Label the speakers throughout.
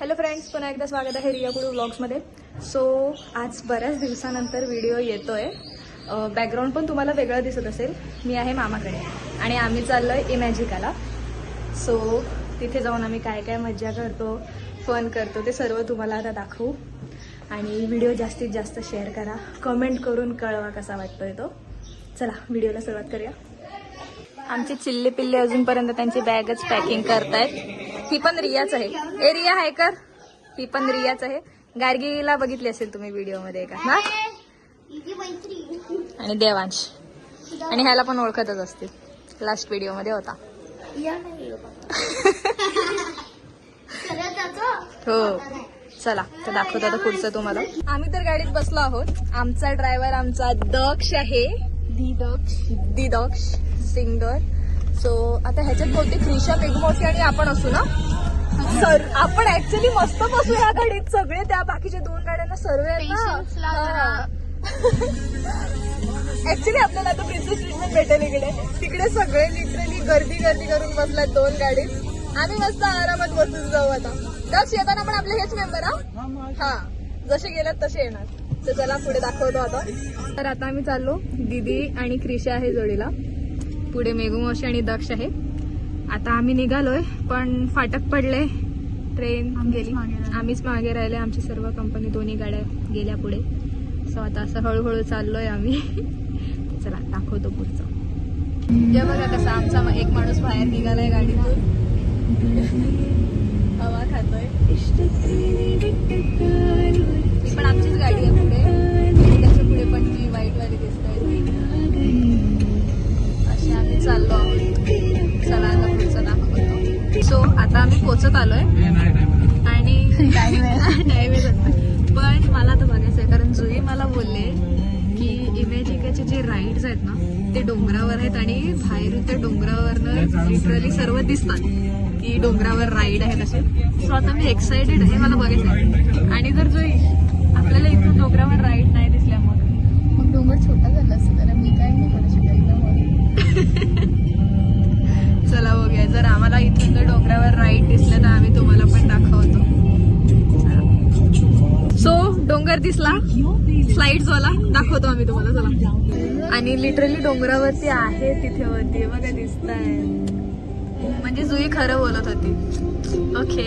Speaker 1: Hello friends, पुन्हा एकदा स्वागत आहे रिया कुडू व्लॉग्समध्ये. सो आज बऱ्याच दिवसानंतर व्हिडिओ येतोय. बॅकग्राऊंड पण तुम्हाला वेगळं दिसत असेल. मी आहे मामाकडे आणि आम्ही चाललोय इमॅजिकाला. सो तिथे जाऊन आम्ही काय काय मज्जा करतो, फन करतो ते सर्व तुम्हाला आता दाखवू. आणि व्हिडिओ जास्तीत जास्त शेअर करा, कमेंट करून कळवा कसा वाटतोय तो. चला व्हिडिओला सुरुवात करूया. आमचे चिल्ले पिल्ले अजूनपर्यंत त्यांची बॅगच पॅकिंग करतायत. ही पण रियाच आहे. ए रिया हाय कर. ही पण रियाच आहे. गार्गीला बघितली असेल तुम्ही व्हिडिओमध्ये का ना. आणि देवांश आणि ह्याला पण ओळखतच असतील, लास्ट व्हिडिओमध्ये होता. हो चला तर दाखवतो आता पुढचं तुम्हाला. आम्ही तर गाडीत बसलो आहोत. आमचा ड्रायव्हर आमचा दक्ष आहे. दी दक्ष सिंगर. सो आता ह्याच्यात बहुतेक क्रिशा, मेघमोशी आणि आपण असू ना. सर आपण ऍक्च्युली मस्त बसू या गाडीत. सगळे त्या बाकीच्या 2 गाड्यांना सर्व ऍक्च्युली आपल्याला आता प्रिन्सेस ट्रीटमेंट भेटेल इकडे. तिकडे सगळे लिटरली गर्दी करून बसलात 2 गाडीत. आम्ही मस्त आरामात बसून जाऊ आता. दक्ष येताना पण आपले हेच मेंबर हा जसे गेलात तसे येणार. तर चला पुढे दाखवतो आता. तर आता आम्ही चाललो. दीदी आणि क्रिशा आहे जोडीला. पुढे मेघमोशी आणि दक्ष आहे. आता आम्ही निघालोय पण फाटक पडले. ट्रेन गेली, आम्हीच मागे राहिले. आमची सर्व कंपनी 2 गाड्या गेल्या पुढे. सो आता असं हळूहळू चाललोय आम्ही. चला दाखवतो पुढचं. हे बघा कसं आमचा एक माणूस बाहेर निघालाय गाडीतून, हवा खातोय. ही पण आमचीच गाडी आहे पुढे. त्याच्या पुढे पण ती व्हाईट वाली दिसते. अशी आम्ही चाललो आहोत. चला आता पुढचं दाखवतो. सो आता आम्ही पोचत आलोय आणि टाइम पण मला आता बघायचं आहे. कारण जुई मला बोलले की इमॅजिकाचे जे राईड्स आहेत ना ते डोंगरावर आहेत आणि बाहेरून त्या डोंगरावरनं लिटरली सर्व दिसतात की डोंगरावर राईड आहेत असे. सो आता मी एक्सायटेड आहे, मला बघायचं आहे. आणि जर जुई आपल्याला इथून डोंगरावर राईड नाही दिसल्या मग डोंगर छोटा झाला असं तर मी काय नाही करू शकत. चला बघूया. जर आम्हाला इथून जर डोंगरावर राईड दिसलं तर आम्ही तुम्हाला पण दाखवतो. सो डोंगर दिसला, स्लाइड्स वाला दाखवतो आम्ही तुम्हाला. चला. आणि लिटरली डोंगरावरती आहे तिथे वरती बघा दिसताय. म्हणजे जुई खरं बोलत होती. ओके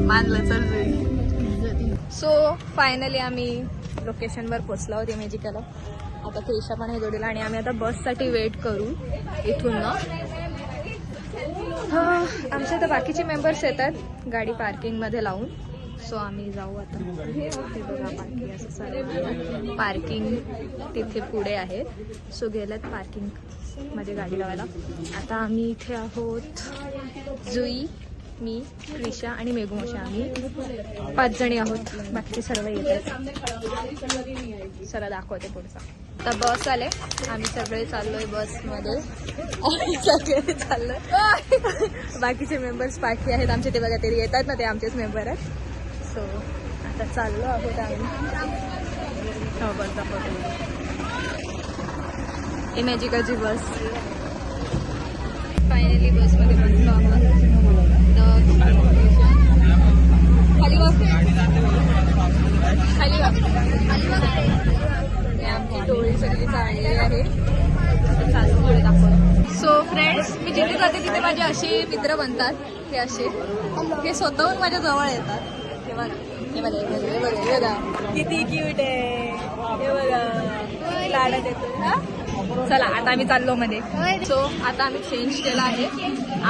Speaker 1: मानलं. चल जुई. सो फायनली आम्ही लोकेशनवर पोचलो आहोत इमॅजिकाला. आता क्रिशा पण आहे जोडीला आणि आम्ही आता बससाठी वेट करू इथून ना. आमच्या तर बाकीचे मेंबर्स येतात गाडी पार्किंगमध्ये लावून. सो आम्ही जाऊ आता. ते बघा पार्किंग असं सारं पार्किंग तिथे पुढे आहे. सो गेल्यात पार्किंगमध्ये गाडी लावायला. आता आम्ही इथे आहोत. जुई, मी, क्रिशा आणि मेघमोशी आम्ही 5 जणी आहोत. बाकीचे सर्व येत आहेत. चला दाखवते पुढचा. आता बस आले. आम्ही सगळे चाललोय बसमध्ये. सगळे चाललोय. बाकीचे मेंबर्स बाकी आहेत आमचे. ते बघा ते येतात ना, ते आमचेच मेंबर आहेत. सो आता चाललो आहोत आम्ही. हो बस दाखवतो. इमॅजिकाची बस. फायनली बसमध्ये बसलो आहोत. खाली आमची टोळी सगळी चालली आहे. चालू पुढे दाखवतो. सो फ्रेंड्स, मी जिथे जाते तिथे माझे असे मित्र बनतात. हे असे हे स्वतःहून माझ्या जवळ येतात. हे बघा किती क्यूट आहे. हे बघा लाडत येतो. चला आता आम्ही चाललो मध्ये. सो आता आम्ही चेंज केला आहे.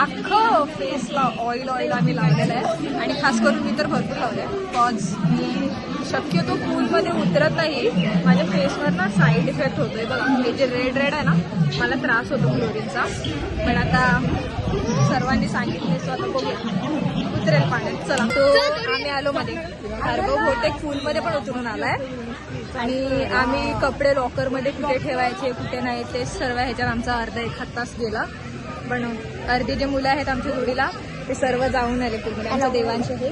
Speaker 1: अख्खं फेसला ऑइल आम्ही लावलेलं आहे. आणि खास करून मी तर भरपूर लावलंय. कॉज मी शक्यतो पूलमध्ये उतरत नाही. माझ्या फेसवर ना साईड इफेक्ट होतोय. बघा हे जे रेड आहे ना, मला त्रास होतो क्लोरीनचा. पण आता सर्वांनी सांगितले सो आता बघूया उतरेल पाण्यात. चला. तो आम्ही आलो मध्ये. हरबो बहुतेक पूलमध्ये पण उतरून आलाय. आणि आम्ही कपडे लॉकरमध्ये कुठे ठेवायचे कुठे नाही ते सर्व ह्याच्यात आमचा अर्धा 1 तास गेला. पण अर्धे जे मुलं आहेत आमच्या जोडीला ते सर्व जाऊन आले पूलमध्ये. आमच्या देवांचे हे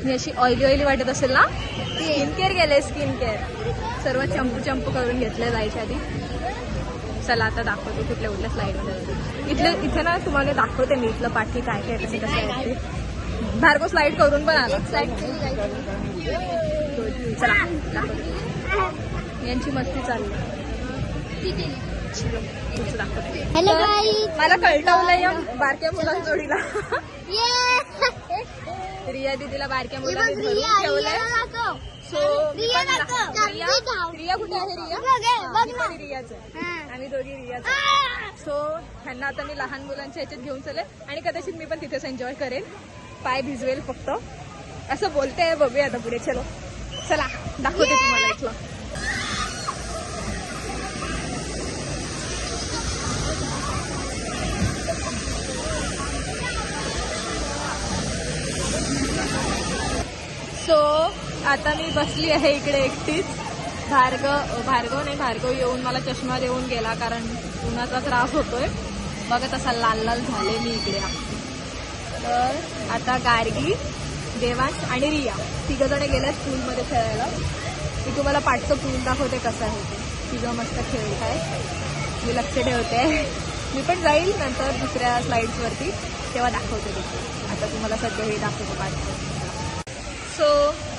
Speaker 1: मी अशी ऑइली वाटत असेल ना. स्किन केअर गेले. स्किन केअर सर्व चंपू करून घेतलं जायच्या आधी. चला आता दाखवतो कुठल्या स्लाईडमध्ये. इथे ना तुम्हाला दाखवते मी इथलं पाठी काय कसं आहे ते. भार्गव स्लाइड करून पण आला. चला यांची मस्ती चालली.
Speaker 2: हॅलो गाईज,
Speaker 1: मला कळटवलंय या बारक्या मुलांच्या जोडीला. रिया दीदीला बारक्या मुलांनी धरून ठेवलंय. सो रिया कुठे आहे? रिया रियाच आम्ही दोघी रियाच. सो ह्यांना आता मी लहान मुलांच्या ह्याच्यात घेऊन चले आणि कदाचित मी पण तिथेच एन्जॉय करेन. पाय भिजवेल फक्त असं बोलते. बघूया आता पुढे. चलो चला दाखवते तुम्हाला इथलं. सो आता मी बसली आहे इकडे एकटीच. भार्गव येऊन मला चष्मा देऊन गेला कारण उन्हाचा त्रास होतोय. बघा तसा लाल लाल झाले मी इकडे. तर आता गार्गी, देवांश आणि रिया तिघं जण गेल्या स्कूलमध्ये खेळायला. मी तुम्हाला पाठचं पूल दाखवते कसं आहे ते. तिघं मस्त खेळत आहे. मी लक्ष ठेवते. मी पण जाईल नंतर दुसऱ्या स्लाइड्सवरती तेव्हा दाखवते तिथे. आता तुम्हाला सध्या हे दाखवतो पाठचं. सो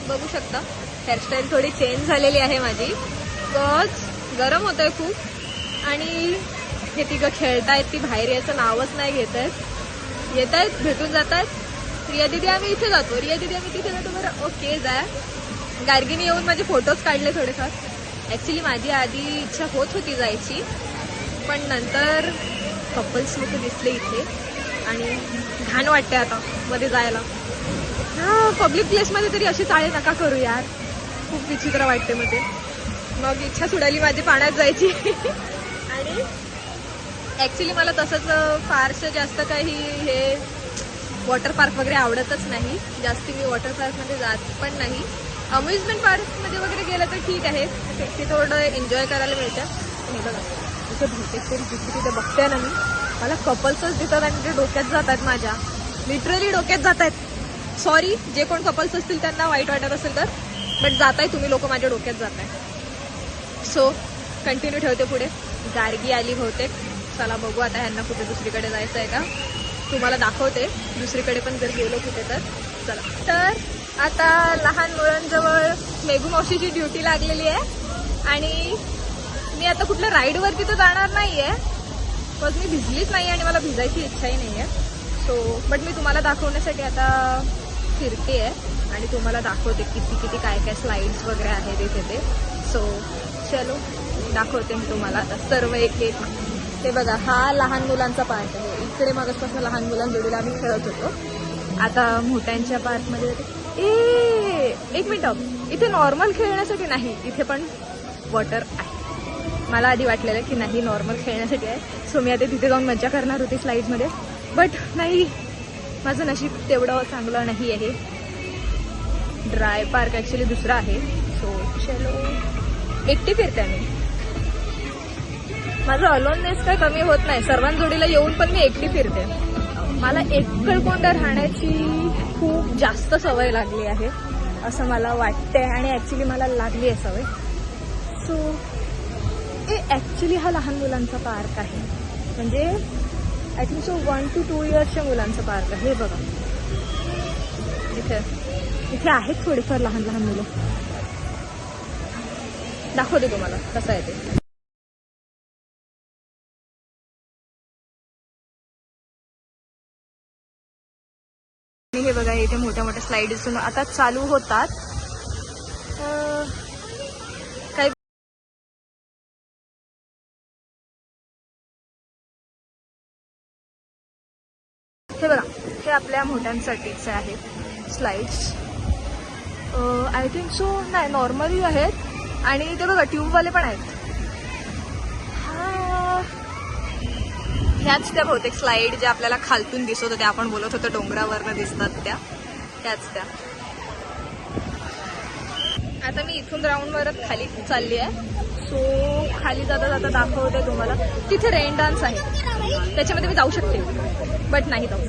Speaker 1: बघू शकता हेअरस्टाईल थोडी चेंज झालेली आहे माझी. बिकॉज गरम होत आहे खूप आणि हे तिघं खेळतायत. ती बाहेर याचं नावच नाही घेत आहेत. येत आहेत, भेटून जात आहेत. रिया दीदी आम्ही इथे जातो, रिया दीदी आम्ही तिथे जातो. बरं ओके जा. गार्गीने येऊन माझे फोटोज काढले थोडेफार. ॲक्च्युली माझी आधी इच्छा होत होती जायची पण नंतर कपल्स लोक दिसले इथे आणि घाण वाटते आता मध्ये जायला. हा पब्लिक प्लेसमध्ये तरी अशी चाळे नका करू यार. खूप विचित्र वाटते मध्ये. मग इच्छा सुडाली माझी पाण्यात जायची. आणि ॲक्च्युली मला तसंच फारसं जास्त काही हे वॉटर पार्क वगैरे आवडतच नाही. जास्ती मी वॉटर पार्कमध्ये जात पण नाही. अम्युजमेंट पार्कमध्ये वगैरे गेलं तर ठीक आहे, ते थोडं एन्जॉय करायला मिळतं. पण हे बघा तिथे बहुतेक तरी जिथे तिथे बघते ना मी, मला कपल्सच दिसतात आणि ते डोक्यात जातात माझ्या. लिटरली डोक्यात जात आहेत. सॉरी जे कोण कपल्स असतील त्यांना वाईट वाटत असेल तर, बट जाताय तुम्ही लोक माझ्या डोक्यात जाताय. सो कंटिन्यू ठेवते पुढे. गार्गी आली बहुतेक. चला बघू आता ह्यांना कुठे दुसरीकडे जायचं आहे का. तुम्हाला दाखवते दुसरीकडे पण जर गेलो कुठे तर. चला तर आता लहान मुलांजवळ मेघू मावशीची ड्युटी लागलेली आहे आणि मी आता कुठल्या राईडवरती तर जाणार नाही आहे. बिकॉज मी भिजलीच नाही आणि मला भिजायची इच्छाही नाही आहे. सो बट मी तुम्हाला दाखवण्यासाठी आता फिरते आहे आणि तुम्हाला दाखवते किती काय काय स्लाइड्स वगैरे आहेत इथे ते. सो चलो दाखवते मी तुम्हाला आता सर्व एक एक. ते बघा हा लहान मुलांचा पार्क आहे. इकडे मागसपासून लहान मुलांजोडीला आम्ही खेळत होतो. आता मोठ्यांच्या पार्कमध्ये एक मिनिट. इथे नॉर्मल खेळण्यासाठी नाही, इथे पण वॉटर आहे. मला आधी वाटलेलं की नाही नॉर्मल खेळण्यासाठी आहे. सो मी आता तिथे जाऊन मजा करणार होती स्लाइड्समध्ये, बट नाही, माझं नशीब तेवढं चांगलं नाही आहे. ड्राय पार्क ॲक्च्युली दुसरा आहे. सो चलो एकटी फिरते मी. माझं अलोननेस काय कमी होत नाही. सर्वांजोडीला येऊन पण मी एकटी फिरते. मला एकलकोंडा राहण्याची खूप जास्त सवय लागली आहे असं मला वाटतंय आणि ॲक्च्युली मला लागली आहे सवय. सो ॲक्च्युली हा लहान मुलांचा पार्क आहे. म्हणजे आय थिंक सो 1 to 2 इयर्सच्या मुलांचा पार्क आहे. हे बघा इथे आहेत थोडेफार लहान लहान मुलं. दाखवते तुम्हाला कसं आहे ते. हे बघा इथे मोठ्या मोठ्या स्लाइड्स आता चालू होतात. काही हे बघा हे आपल्या मोठ्यांसाठीचे आहेत स्लाइड्स. आय थिंक सो नाही नॉर्मली आहेत आणि ते बघा ट्यूबवाले पण आहेत. ह्याच त्या बहुतेक स्लाइड ज्या आपल्याला खालतून दिसत होत्या, आपण बोलत होतो डोंगरावरनं दिसतात त्याच त्या. आता मी इथून राऊंडवरच खाली चालली आहे. सो खाली जाता जाता दाखवते तुम्हाला. तिथे रेन डान्स आहे, त्याच्यामध्ये मी जाऊ शकते बट नाही जाऊ.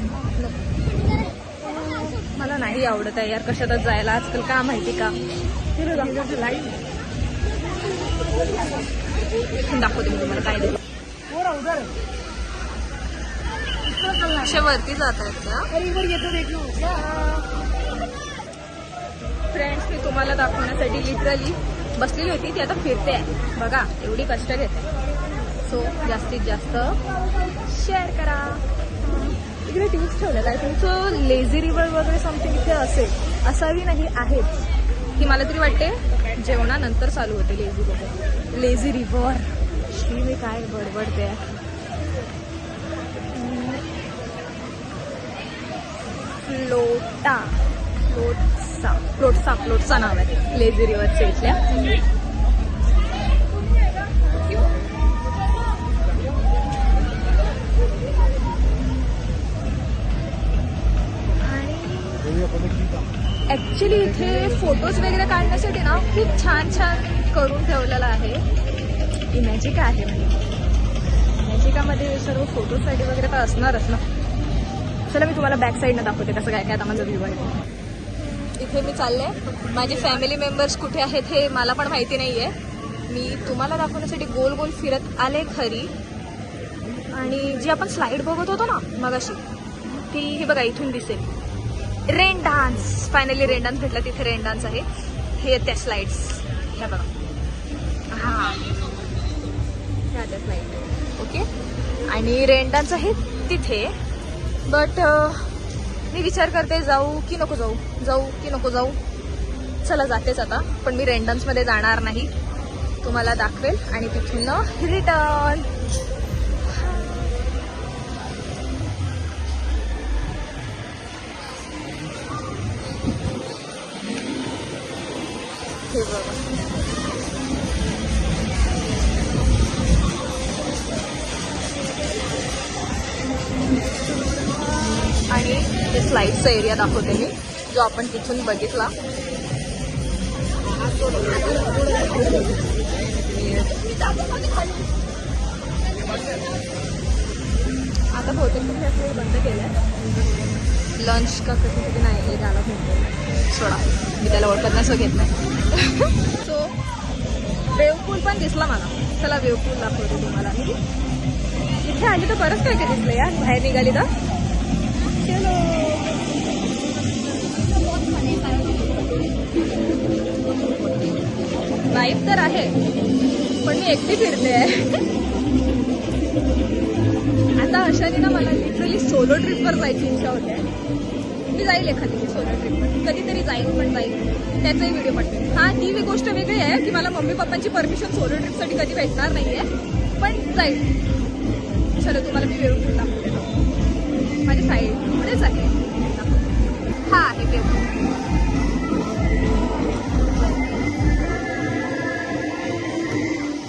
Speaker 1: मला नाही आवडत आहे यार कशातच जायला आजकाल, का माहिती का. इथून दाखवते मी तुम्हाला काय देते. अशा वरती जात आहेत का फ्रेंड्स? मी तुम्हाला दाखवण्यासाठी लिटरली बसलेली होती, ती आता फिरते आहे बघा, एवढी कष्ट घेते. सो जास्तीत जास्त शेअर करा. इकडे टिप्स ठेवलेला आहे तुमचं लेझी रिव्हर वगैरे समथिंग इथे असेल, असावी नाही आहेच की मला तरी वाटते जेवणानंतर चालू होते लेझी रिव्हर. श्री मी काय बडबडते. फ्लोटचा नाव आहे लेझी रिव्हरच्या इथल्या. ऍक्च्युली इथे फोटोज वगैरे काढण्यासाठी ना खूप छान छान करून ठेवलेलं आहे. इमॅजिका आहे म्हणजे इमॅजिकामध्ये सर्व फोटोसाठी वगैरे तर असणारच ना. चला मी तुम्हाला बॅक साईडनं दाखवते कसं काय काय आता माझा व्ह्यू आहे. इथे मी चालले, माझे फॅमिली मेंबर्स कुठे आहेत हे मला पण माहिती नाही आहे. मी तुम्हाला दाखवण्यासाठी गोल गोल फिरत आले खरी. आणि जी आपण स्लाईड बघत होतो ना मगाशी, ती ही बघा इथून दिसेल. Rain dance, finally rain dance भेटला. तिथे रेन डान्स आहे. हे त्या स्लाइड्स ह्या बघा, हां ह्या त्या स्लाइड. ओके, आणि रेन डान्स आहे तिथे. बट मी विचार करते जाऊ की नको जाऊ, जाऊ की नको जाऊ. चला जातेच आता, पण मी रेन डान्समध्ये जाणार नाही. तुम्हाला दाखवेल आणि तिथून रिटर्न. हे बघा, आणि ते स्लाईडचा एरिया दाखवते मी, जो आपण तिथून बघितला. आता बहुतेक तुम्ही बंद केलंय. लंच का कधी नाही हे गाणं भेटतो सोडा, मी त्याला ओळखत नाही, सो घेत नाही. सो वेवपूल पण दिसला मला. चला वेवपूल दाखवते तुम्हाला मी. इथे आली तर बरंच काय काय दिसलं यार, बाहेर निघाली तर. चलो वाईफ तर आहे, पण मी एकटी फिरते आहे. आता अशाने ना मला लिटरली सोलो ट्रिपवर जायची इच्छा होते. मी जाईल एखादी सोलो ट्रिपवर, कधीतरी जाईल, पण जाईल, त्याचाही व्हिडिओ पाठवेल. हां, ती गोष्ट वेगळी आहे की मला मम्मी पप्पांची परमिशन सोलो ट्रिपसाठी कधी भेटणार नाही आहे, पण जाईल. चलो तुम्हाला मी वेळून दाखवते. माझ्या साईड पुढेच आहे. हा आहे वेळून.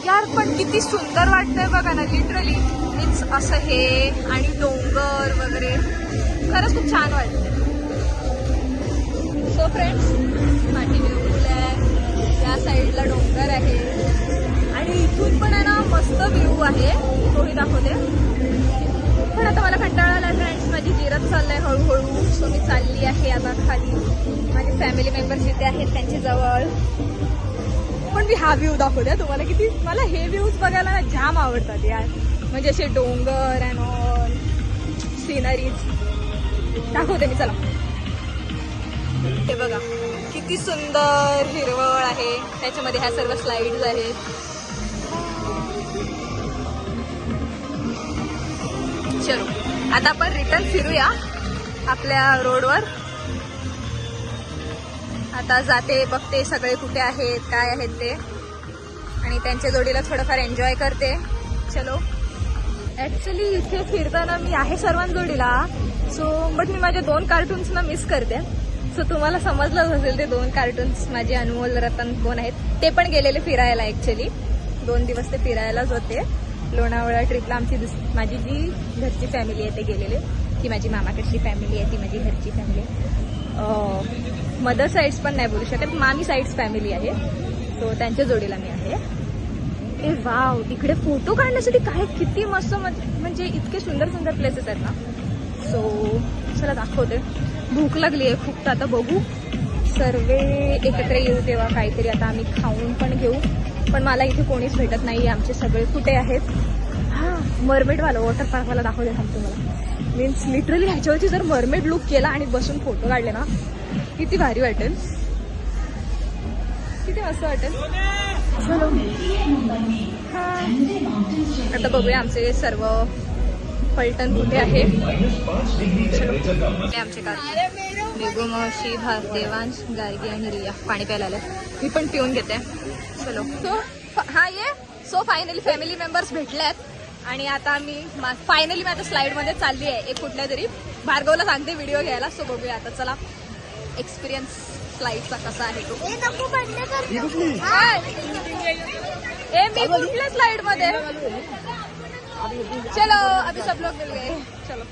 Speaker 1: यार पण किती सुंदर वाटतंय बघा ना, लिटरली मीन्स असं हे आणि डोंगर वगैरे खरंच खूप छान वाटतं. सो फ्रेंड्स, माटी वेवपूल आहे, या साईडला डोंगर आहे, आणि इथून पण आहे ना मस्त व्ह्यू आहे, तोही दाखवते. पण आता मला कंटाळा आला फ्रेंड्स, माझी जिरत चाललंय हळूहळू. सो मी चालली आहे आता खाली. माझे फॅमिली मेंबर्स जिथे आहेत त्यांच्या जवळ. पण मी हा व्ह्यू दाखवते तुम्हाला. किती मला हे व्ह्यूज बघायला ना जाम आवडतात यार, म्हणजे असे डोंगर अँड ऑल सीनरीज दाखवते मी. चला हे बघा किती सुंदर हिरवळ आहे, त्याच्यामध्ये ह्या सर्व स्लाइड्स आहेत. चलो आता आपण रिटर्न फिरूया आपल्या रोडवर. आता जाते, बघते सगळे कुठे आहेत, काय आहेत ते, आणि त्यांच्या जोडीला थोडंफार एन्जॉय करते. चलो. ॲक्च्युली इथे फिरताना मी आहे सर्वांजोडीला, सो बट मी माझ्या 2 कार्टून्सना मिस करते. सो तुम्हाला समजलंच असेल ते 2 कार्टून्स माझे अनमोल रतन कोण आहेत. ते पण गेलेले फिरायला. ॲक्च्युली 2 दिवस ते फिरायलाच होते. लोणावळा ट्रिपला आमची माझी जी घरची फॅमिली आहे ते गेलेले. ती माझी मामाकडची फॅमिली आहे, ती माझी घरची फॅमिली आहे. मदर साईड्स पण नाही बोलू शकत, मामी साईड्स फॅमिली आहे. सो त्यांच्या जोडीला मी आहे. ए वाव, इकडे फोटो काढण्यासाठी काय किती मस्त, म्हणजे इतके सुंदर सुंदर प्लेसेस आहेत ना. सो चला दाखवते. भूक लागली आहे खूप, तर आता बघू सर्वे एकत्र येऊ तेव्हा काहीतरी आता आम्ही खाऊन पण घेऊ. पण मला इथे कोणीच भेटत नाही. आमचे सगळे कुठे आहेत. हां, मरमेडवाला वॉटर पार्कवाला दाखवते थांबतो मला. मीन्स लिटरली ह्याच्यावरती जर मरमेड लुक केला आणि बसून फोटो काढले ना किती भारी वाटेल, किती मस्त वाटेल. चलो हा आता बघूया आमचे सर्व पलटण कुठे आहे. आमचे कार बेगो मावशी, देवांश, गार्गी आणि रिया पाणी प्यायला आले. मी पण पिऊन घेते. चलो सो हा ये. सो फायनली फॅमिली मेंबर्स भेटल्यात आणि आता मी फायनली माझ्या स्लाइडमध्ये चालली आहे एक कुठल्या तरी. भार्गवला सांगते व्हिडिओ घ्यायला. सो बघूया आता. चला एक्सपिरियन्स स्लाइडचा कसा आहे तो. मी कुठल्या स्लाइड मध्ये. चलो अभी सब लोग मिल गए. चलो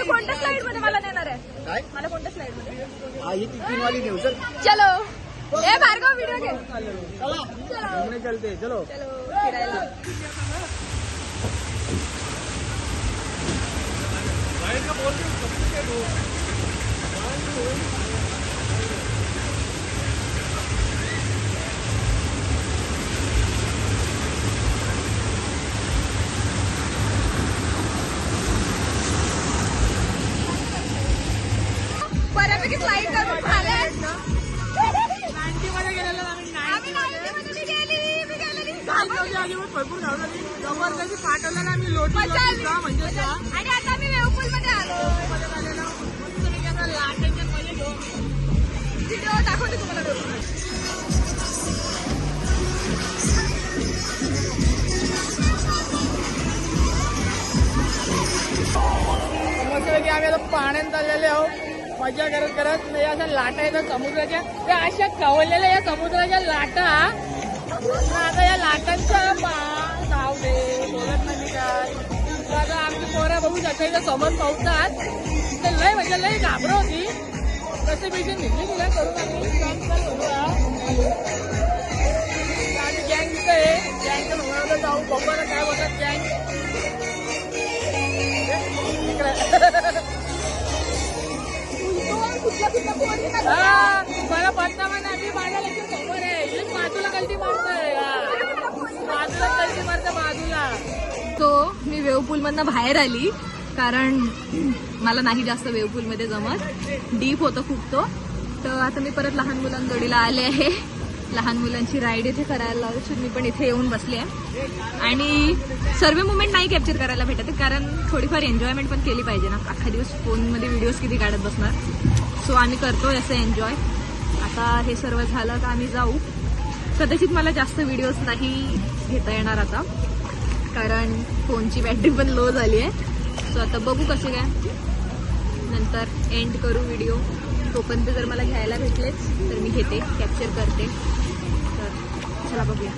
Speaker 1: कोणत्या स्लाइड मध्ये मला नेणार आहे. मला कोणत्या स्लाइड मध्ये. चलो ए भार्गव व्हिडिओ घे. चलो फिरायला. बऱ्यापैकी स्लाइड करून झाले.
Speaker 2: भरपूर जबरदस्ती पाठवलं ना मी लोटी म्हणजे
Speaker 1: आणि आता मी वेवपूल मध्ये आलो. व्हिडिओ दाखवते तुम्हाला.
Speaker 2: मस्तपैकी आम्ही आता पाण्यात चाललेले आहोत. मजा करत करत म्हणजे अशा लाटा येतात समुद्राच्या. त्या अशा कवलेल्या या समुद्राच्या लाटा. आता या लाटांचा नाव दे बोलत नाही काय. आता आमची पोरं बघू शकता इथं समोर पावतात. तर लय म्हणजे लय घाबर होती. कसे पैसे निघली तुला करून आम्ही गँग तिथं आहे. गँगच्या नोंदवलं जाऊ बघायला काय बोलतात गँग. मला पत्ता म्हणा मी माझ्या लक्ष समोर आहे. बाजूला कल्टी मारतोय. बाजूला कल्टी मारतं बाजूला.
Speaker 1: तो मी वेवपूल मधनं बाहेर आली कारण मला नाही जास्त वेवपूल मध्ये जमत. डीप होतं खूप तो. तर आता मी परत लहान मुलांजोडीला आले आहे. लहान मुलांची राईड इथे करायला लावून मी पण इथे येऊन बसले आहे. आणि सर्व मुमेंट नाही कॅप्चर करायला भेटत कारण थोडीफार एन्जॉयमेंट पण केली पाहिजे ना. अख्खा दिवस फोनमध्ये व्हिडिओज किती काढत बसणार. सो आम्ही करतोय असं एन्जॉय. आता हे सर्व झालं का आम्ही जाऊ. कदाचित मला जास्त व्हिडिओज नाही घेता येणार आता कारण फोनची बॅटरी पण लो झाली आहे. सो आता बघू कसे काय नंतर एंड करू व्हिडिओ. तोपर्यंत जर मला घ्यायला भेटलेच तर मी घेते कॅप्चर करते. तर चला बघूया.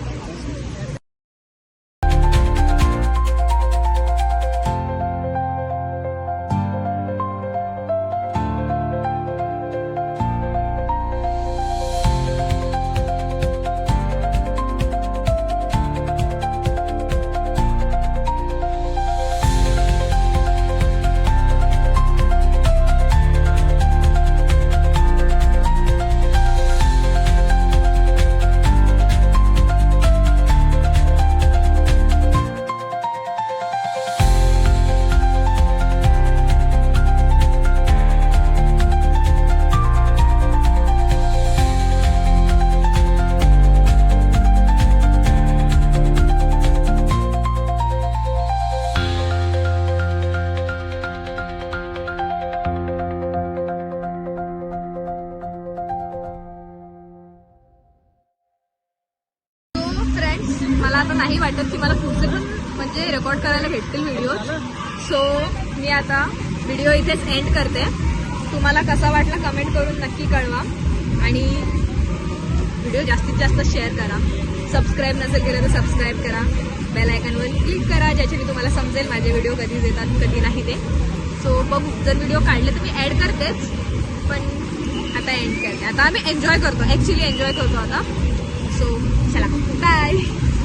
Speaker 1: मला आता नाही वाटत की मला पुढचे पण म्हणजे रेकॉर्ड करायला भेटतील व्हिडिओज. सो मी आता व्हिडिओ इथेच एंड करते. तुम्हाला कसा वाटला कमेंट करून नक्की कळवा आणि व्हिडिओ जास्तीत जास्त शेअर करा. सबस्क्राईब नसेल केलं तर सबस्क्राईब करा. बेल आयकॉनवर क्लिक करा ज्याच्याने तुम्हाला समजेल माझे व्हिडिओ कधी येतात कधी नाही ते. सो बघू जर व्हिडिओ काढले तर मी ॲड करतेच पण आता एंड करते. आता आम्ही एन्जॉय करतो ॲक्च्युली एन्जॉय करतो आता. सो चला बाय.